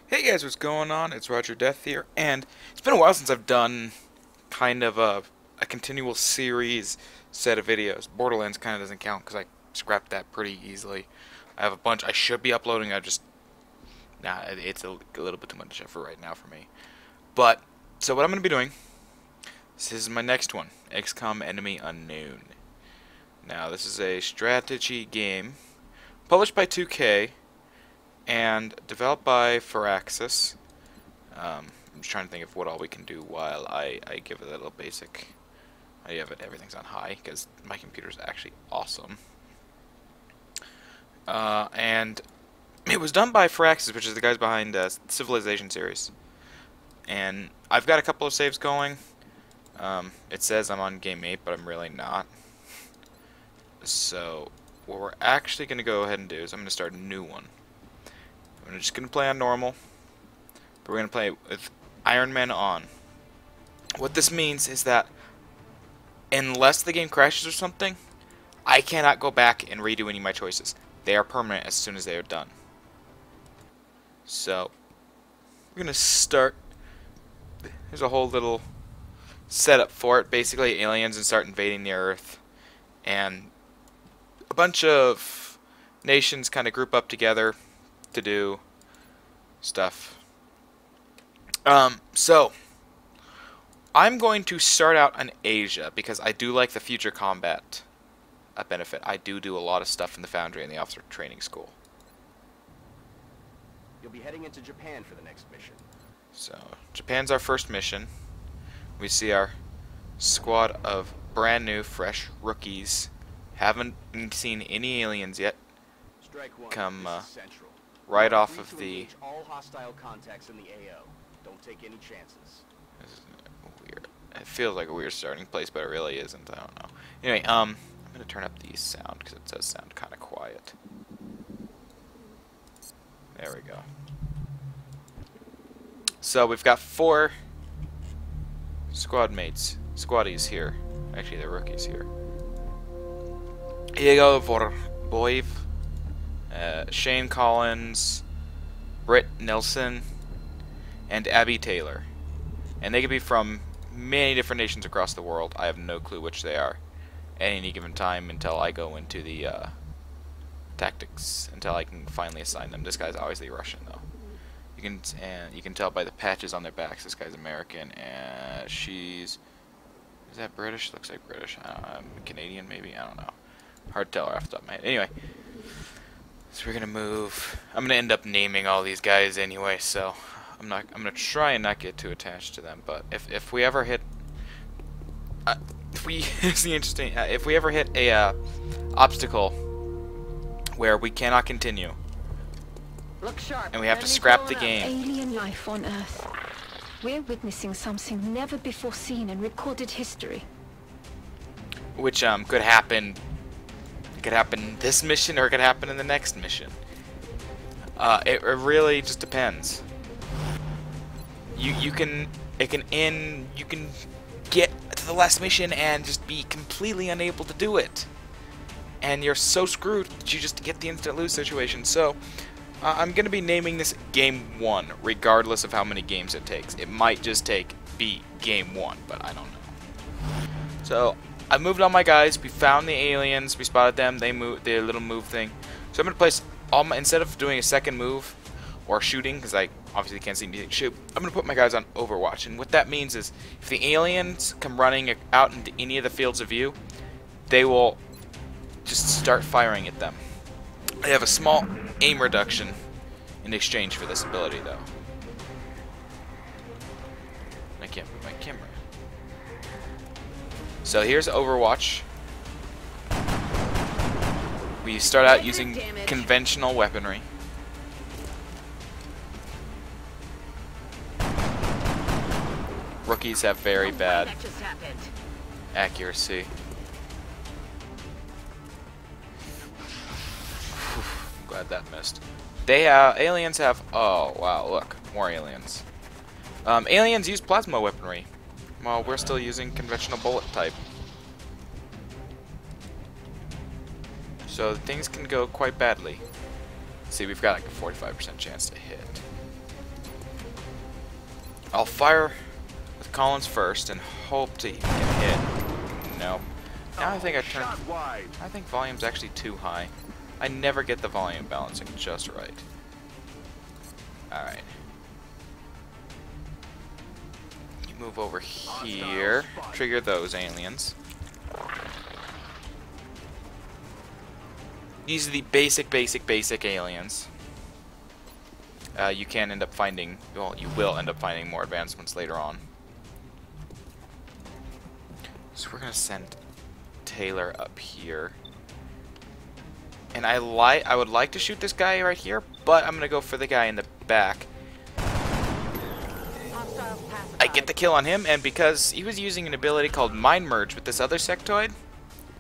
Hey guys, what's going on? It's RogerDeath here, and it's been a while since I've done kind of a continual series set of videos. Borderlands kind of doesn't count because I scrapped that pretty easily. I have a bunch I should be uploading. It's a little bit too much for right now for me. But so what I'm going to be doing, this is my next one, Xcom Enemy Unknown. Now this is a strategy game published by 2K and developed by Firaxis. I'm just trying to think of what all we can do while I give it a little basic idea of it. Everything's on high because my computer's actually awesome. And it was done by Firaxis, which is the guys behind Civilization series. And I've got a couple of saves going. It says I'm on game 8, but I'm really not. So what we're actually going to go ahead and do is I'm going to start a new one. I'm just going to play on normal, but we're going to play with Iron Man on. What this means is that unless the game crashes or something, I cannot go back and redo any of my choices. They are permanent as soon as they are done. So, we're going to start. There's a whole little setup for it. Basically, aliens and start invading the Earth. And a bunch of nations kind of group up together to do stuff. So I'm going to start out in Asia because I do like the future combat benefit. I do a lot of stuff in the Foundry and the Officer Training School. You'll be heading into Japan for the next mission. So Japan's our first mission. We see our squad of brand new, fresh rookies. Haven't seen any aliens yet. Strike one. Come This is central. right You are off free of to the. engage all hostile contacts in the AO. Don't take any chances. This is weird. It feels like a weird starting place, but it really isn't. I don't know. Anyway, I'm gonna turn up the sound because it does sound kind of quiet. There we go. So we've got 4 squaddies here. Actually, they're rookies here. Diego Vorboiv, Shane Collins, Britt Nelson, and Abby Taylor. And they could be from many different nations across the world. I have no clue which they are at any given time until I go into the tactics, until I can finally assign them. This guy's obviously Russian, though. You can tell by the patches on their backs. This guy's American, and she's. Is that British? Looks like British. I don't know, Canadian, maybe. I don't know. Hard to tell off the top of my head. Anyway, so we're gonna move. I'm gonna end up naming all these guys anyway, so I'm gonna try and not get too attached to them. But if we ever hit, if we ever hit a obstacle where we cannot continue, Look sharp. and we have to scrap the game. Alien life on Earth. We're witnessing something never before seen in recorded history. Which could happen. It could happen this mission, or it could happen in the next mission. It really just depends. You can get to the last mission and just be completely unable to do it, and you're so screwed that you just get the instant lose situation. So I'm gonna be naming this Game 1, regardless of how many games it takes. It might just be Game 1, but I don't know. So I moved all my guys. We found the aliens. We spotted them. They moved their little move thing. So I'm gonna place all my, instead of doing a second move or shooting, because I obviously can't see anything to shoot, I'm gonna put my guys on Overwatch. And what that means is, if the aliens come running out into any of the fields of view, they will just start firing at them. They have a small aim reduction in exchange for this ability, though. I can't move my camera. So here's Overwatch. We start out using conventional weaponry. Rookies have very bad accuracy. Glad that missed. Aliens have. Oh wow! Look, more aliens. Aliens use plasma weaponry, while we're still using conventional bullet type. So things can go quite badly. See, we've got like a 45% chance to hit. I'll fire with Collins first and hope to get hit. Nope. Now I think I think volume's actually too high. I never get the volume balancing just right. Alright. You move over here. Trigger those aliens. These are the basic aliens. You can end up finding, well, you will end up finding more advancements later on. So we're gonna send Taylor up here. And I would like to shoot this guy right here, but I'm gonna go for the guy in the back. I get the kill on him, and because he was using an ability called Mind Merge with this other sectoid,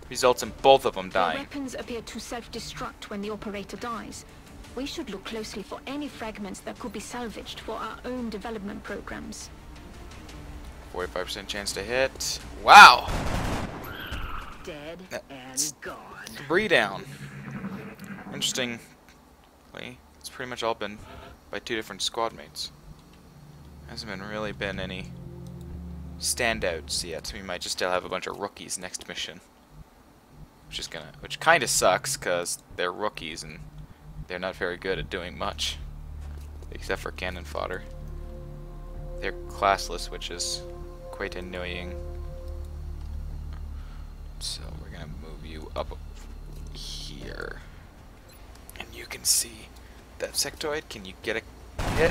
results in both of them dying. Their weapons appear to self-destruct when the operator dies. We should look closely for any fragments that could be salvaged for our own development programs. 45% chance to hit. Wow! Dead and gone. 3 down. Interestingly, it's pretty much all been by 2 different squad mates. Hasn't really been any standouts yet, so we might just still have a bunch of rookies next mission. Which kind of sucks, because they're rookies and they're not very good at doing much, except for cannon fodder. They're classless, which is quite annoying. So we're gonna move you up here, and you can see that sectoid. Can you get a hit?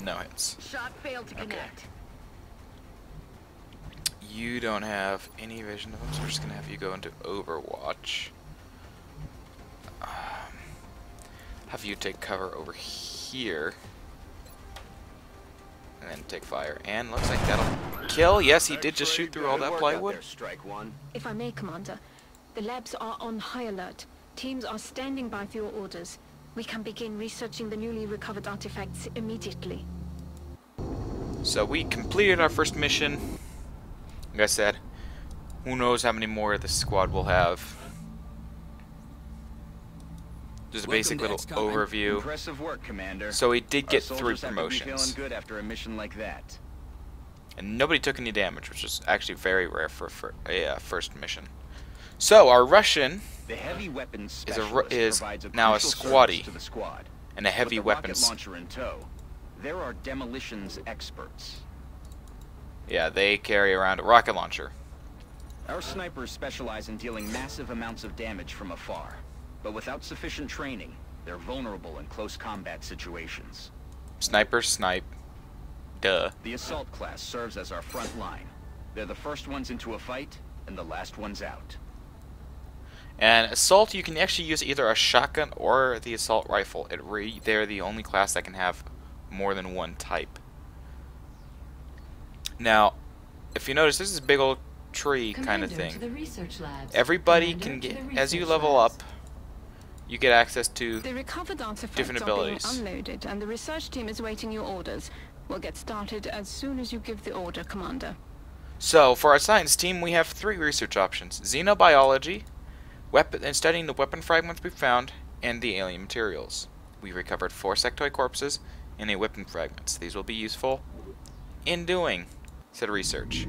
No hits. Shot failed to connect. You don't have any vision of them, so we're just gonna have you go into Overwatch. Have you take cover over here, and then take fire. And looks like that'll kill. Yes, he did just shoot through all that plywood. If I may, Commander, the labs are on high alert. Teams are standing by for your orders. We can begin researching the newly recovered artifacts immediately. So we completed our first mission. Like I said, who knows how many more this squad will have. Just a basic little overview. Impressive work, Commander. So we did get Our 3 soldiers have to be promotions. feeling good after a mission like that. And nobody took any damage, which is actually very rare for a first mission. So our Russian The heavy weapons is provides a now a crucial squatty service to the squad. and a heavy With the weapons. rocket launcher in tow, there are demolitions experts. Yeah, they carry around a rocket launcher. Our snipers specialize in dealing massive amounts of damage from afar, but without sufficient training, they're vulnerable in close combat situations. Snipers snipe. Duh. The assault class serves as our front line. They're the first ones into a fight and the last ones out. And assault, you can actually use either a shotgun or the assault rifle. They're the only class that can have more than one type. Now, if you notice, this is a big old tree kind of thing. Everybody can get, as you level up, you get access to the recovered artifacts different are being abilities. unloaded, and the research team is waiting your orders. We'll get started as soon as you give the order, Commander. So, for our science team, we have 3 research options: xenobiology, and studying the weapon fragments we found, and the alien materials. We recovered 4 sectoid corpses and a weapon fragments. These will be useful in doing said research.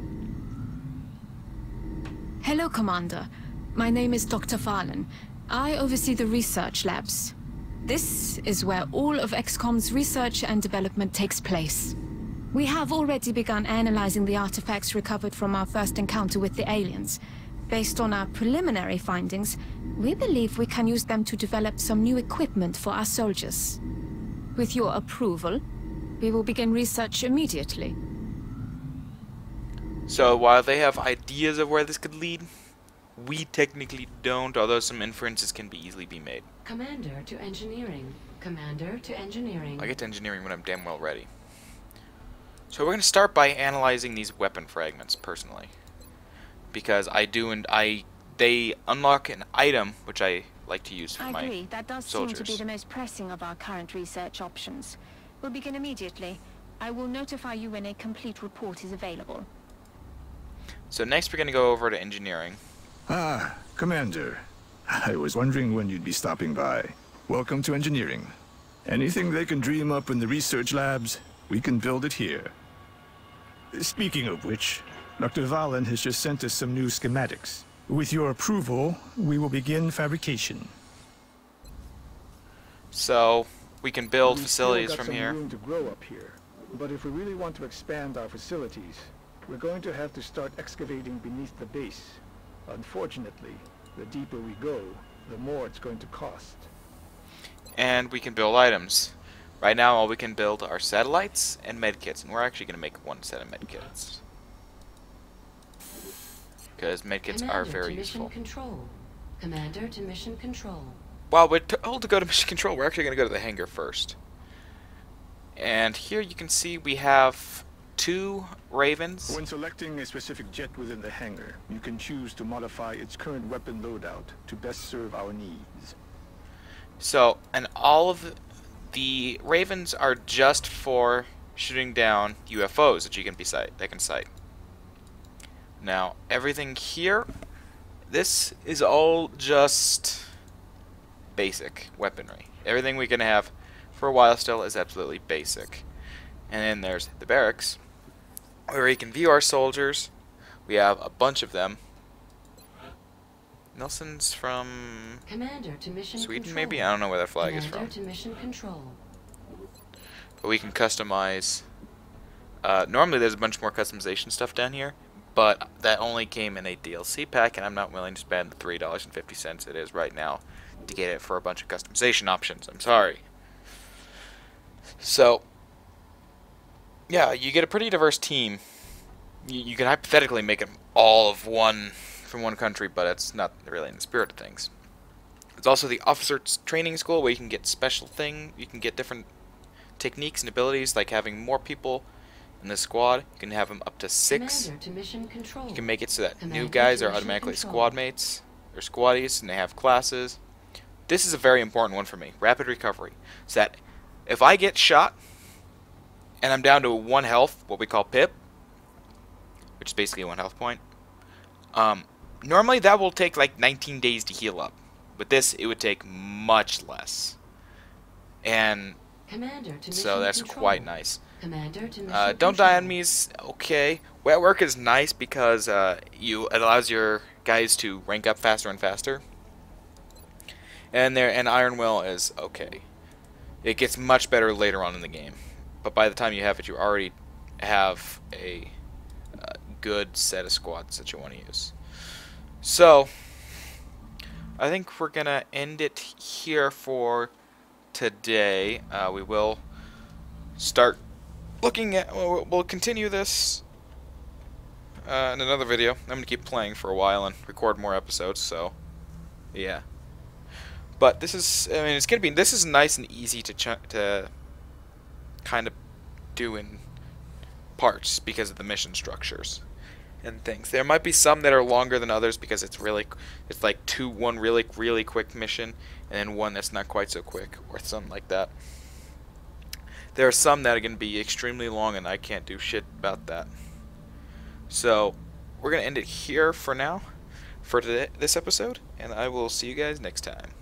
Hello, Commander. My name is Dr. Farlan. I oversee the research labs. This is where all of Xcom's research and development takes place. We have already begun analyzing the artifacts recovered from our first encounter with the aliens. Based on our preliminary findings, we believe we can use them to develop some new equipment for our soldiers. With your approval, we will begin research immediately. So, while they have ideas of where this could lead, we technically don't, although some inferences can easily be made. Commander to engineering. Commander to engineering. I get to engineering when I'm damn well ready. So we're going to start by analyzing these weapon fragments, personally. Because they unlock an item, which I like to use for my I agree. That does soldiers. seem to be the most pressing of our current research options. We'll begin immediately. I will notify you when a complete report is available. So next we're going to go over to engineering. Ah, Commander. I was wondering when you'd be stopping by. Welcome to engineering. Anything they can dream up in the research labs, we can build it here. Speaking of which, Dr. Valen has just sent us some new schematics. With your approval, we will begin fabrication. So we can build We've facilities still got from some here. room to grow up here, but if we really want to expand our facilities, we're going to have to start excavating beneath the base. Unfortunately, the deeper we go, the more it's going to cost. And we can build items. Right now, all we can build are satellites and medkits, and we're actually going to make one set of medkits. Because medkits are Commander very to mission useful. control. Commander to mission control. While we're told to go to mission control, we're actually going to go to the hangar first. And here you can see we have 2 Ravens. When selecting a specific jet within the hangar, you can choose to modify its current weapon loadout to best serve our needs. So, and all of the Ravens are just for shooting down UFOs that you can sight. Now, everything here, this is all just basic weaponry. Everything we can have for a while still is absolutely basic. And then there's the barracks, where we can view our soldiers. We have a bunch of them. Nelson's from Commander to mission Sweden, control. maybe? I don't know where that flag is Commander from. to mission control. But we can customize. Normally there's a bunch more customization stuff down here, but that only came in a DLC pack, and I'm not willing to spend the $3.50 it is right now to get it for a bunch of customization options. I'm sorry. So, yeah, you get a pretty diverse team. You can hypothetically make them all of one from one country, but it's not really in the spirit of things. It's also the officer's training school where you can get special you can get different techniques and abilities, like having more people in the squad. You can have them up to 6. Commander to mission control. You can make it so that Commander new guys to are mission automatically control. squad mates or squaddies, and they have classes. This is a very important one for me, rapid recovery. So that if I get shot and I'm down to 1 health, what we call PIP, which is basically 1 health point, normally that will take like 19 days to heal up. With this, it would take much less. And Commander to so mission that's control. quite nice. Commander to mission Don't die control. on me is okay. Wet work is nice because it allows your guys to rank up faster and faster. And Iron Will is okay. It gets much better later on in the game, but by the time you have it, you already have a good set of squads that you want to use. So I think we're gonna end it here for today. We will start looking at. We'll continue this in another video. I'm gonna keep playing for a while and record more episodes. So yeah. But this is. I mean, it's gonna be. This is nice and easy to kind of do in parts because of the mission structures and things. There might be some that are longer than others because it's like one really quick mission and then one that's not quite so quick or something like that. There are some that are going to be extremely long and I can't do shit about that. So we're going to end it here for now for this episode, and I will see you guys next time.